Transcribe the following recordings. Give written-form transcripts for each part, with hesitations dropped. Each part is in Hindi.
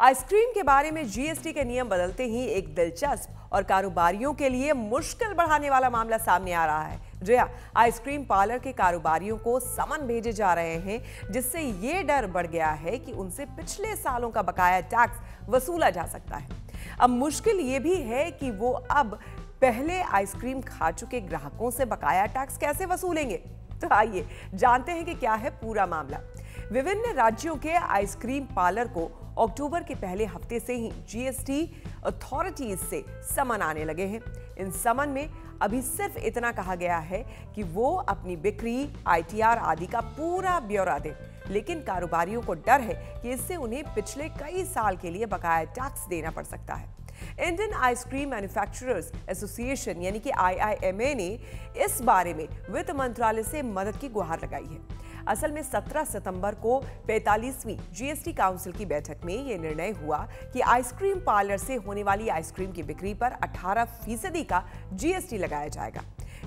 आइसक्रीम के बारे में जीएसटी के नियम बदलते ही एक दिलचस्प और कारोबारियों के लिए मुश्किल बढ़ाने वाला मामला सामने आ रहा है। जी हां, आइसक्रीम पार्लर के कारोबारियों को समन भेजे जा रहे हैं, जिससे ये डर बढ़ गया है कि उनसे पिछले सालों का बकाया टैक्स वसूला जा सकता है। अब मुश्किल ये भी है कि वो अब पहले आइसक्रीम खा चुके ग्राहकों से बकाया टैक्स कैसे वसूलेंगे। तो आइए जानते हैं कि क्या है पूरा मामला। विभिन्न राज्यों के आइसक्रीम पार्लर को अक्टूबर के पहले हफ्ते से ही जीएसटी अथॉरिटीज से समन आने लगे हैं। इन समन में अभी सिर्फ इतना कहा गया है कि वो अपनी बिक्री, आईटीआर आदि का पूरा ब्यौरा दें, लेकिन कारोबारियों को डर है कि इससे उन्हें पिछले कई साल के लिए बकाया टैक्स देना पड़ सकता है। इंडियन आइसक्रीम मैन्युफैक्चरर्स एसोसिएशन यानी कि आईआईएमए ने इस बारे में वित्त मंत्रालय से मदद की गुहार लगाई है। असल में 17 सितंबर को 45वीं जीएसटी काउंसिल की बैठक में यह निर्णय हुआ कि आइसक्रीम पार्लर से होने वाली आइसक्रीम की बिक्री पर 18% का जीएसटी लगाया जाएगा।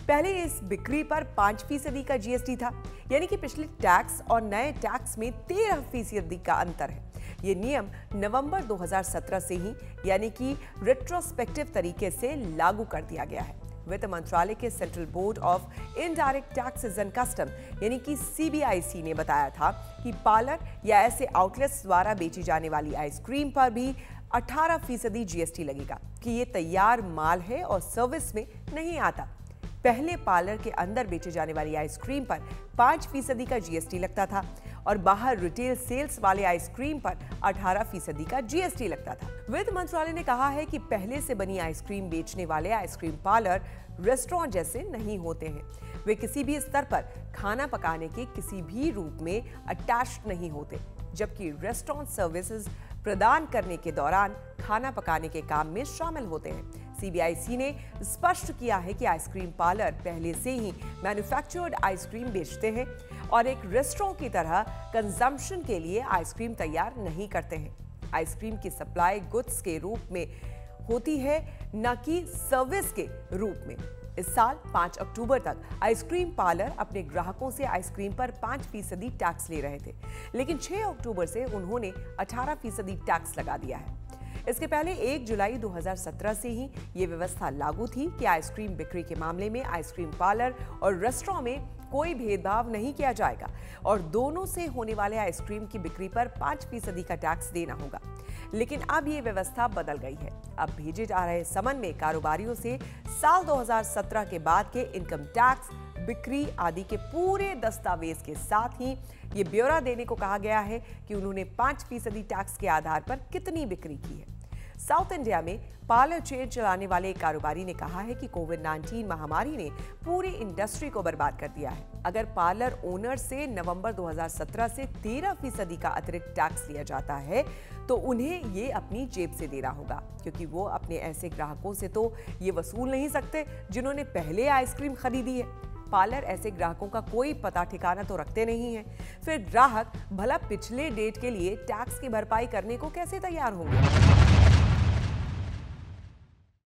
पहले इस बिक्री पर 5% का जीएसटी था, यानी कि पिछले टैक्स और नए टैक्स में 13% का अंतर है। ये नियम नवंबर 2017 से ही यानी कि रेट्रोस्पेक्टिव तरीके से लागू कर दिया गया है। वित्त मंत्रालय के central board of indirect taxes and custom यानी कि सीबीआईसी ने बताया था कि पार्लर या ऐसे आउटलेट्स द्वारा बेची जाने वाली आइसक्रीम पर भी 18% जीएसटी लगेगा कि ये तैयार माल है और सर्विस में नहीं आता। पहले पार्लर के अंदर बेचे जाने वाली आइसक्रीम पर 5% का जीएसटी लगता था और बाहर रिटेल सेल्स वाले आइसक्रीम पर 18% का जीएसटी लगता था। वित्त मंत्रालय ने कहा है कि पहले से बनी आइसक्रीम बेचने वाले आइसक्रीम पार्लर रेस्टोरेंट जैसे नहीं होते हैं। वे किसी भी स्तर पर खाना पकाने के किसी भी रूप में अटैच्ड नहीं होते, जबकि रेस्टोरेंट सर्विसेज प्रदान करने के दौरान खाना पकाने के काम में शामिल होते हैं। सीबीआईसी ने स्पष्ट किया है कि आइसक्रीम पार्लर पहले से ही मैन्युफैक्चर्ड आइसक्रीम बेचते हैं और एक रेस्टोरेंट की तरह कंजम्पशन के लिए आइसक्रीम तैयार नहीं करते हैं। आइसक्रीम की सप्लाई गुड्स के रूप में होती है, न कि सर्विस के रूप में। इस साल 5 अक्टूबर तक आइसक्रीम पार्लर अपने ग्राहकों से आइसक्रीम पर 5% टैक्स ले रहे थे, लेकिन 6 अक्टूबर से उन्होंने 18% टैक्स लगा दिया है। इसके पहले 1 जुलाई 2017 से ही ये व्यवस्था लागू थी कि आइसक्रीम बिक्री के मामले में आइसक्रीम पार्लर और रेस्टोरेंट में कोई भेदभाव नहीं किया जाएगा और दोनों से होने वाले आइसक्रीम की बिक्री पर 5% का टैक्स देना होगा। लेकिन अब ये व्यवस्था बदल गई है। अब भेजे जा रहे समन में कारोबारियों से साल 2017 के बाद के इनकम टैक्स, बिक्री आदि के पूरे दस्तावेज के साथ ही ये ब्यौरा देने को कहा गया है कि उन्होंने 5% टैक्स के आधार पर कितनी बिक्री की है। साउथ इंडिया में पार्लर चेन चलाने वाले एक कारोबारी ने कहा है कि कोविड-19 महामारी ने पूरी इंडस्ट्री को बर्बाद कर दिया है। अगर पार्लर ओनर से नवंबर 2017 से 13% का अतिरिक्त टैक्स लिया जाता है तो उन्हें ये अपनी जेब से देना होगा, क्योंकि वो अपने ऐसे ग्राहकों से तो ये वसूल नहीं सकते जिन्होंने पहले आइसक्रीम खरीदी है। पार्लर ऐसे ग्राहकों का कोई पता ठिकाना तो रखते नहीं है। फिर ग्राहक भला पिछले डेट के लिए टैक्स की भरपाई करने को कैसे तैयार होंगे।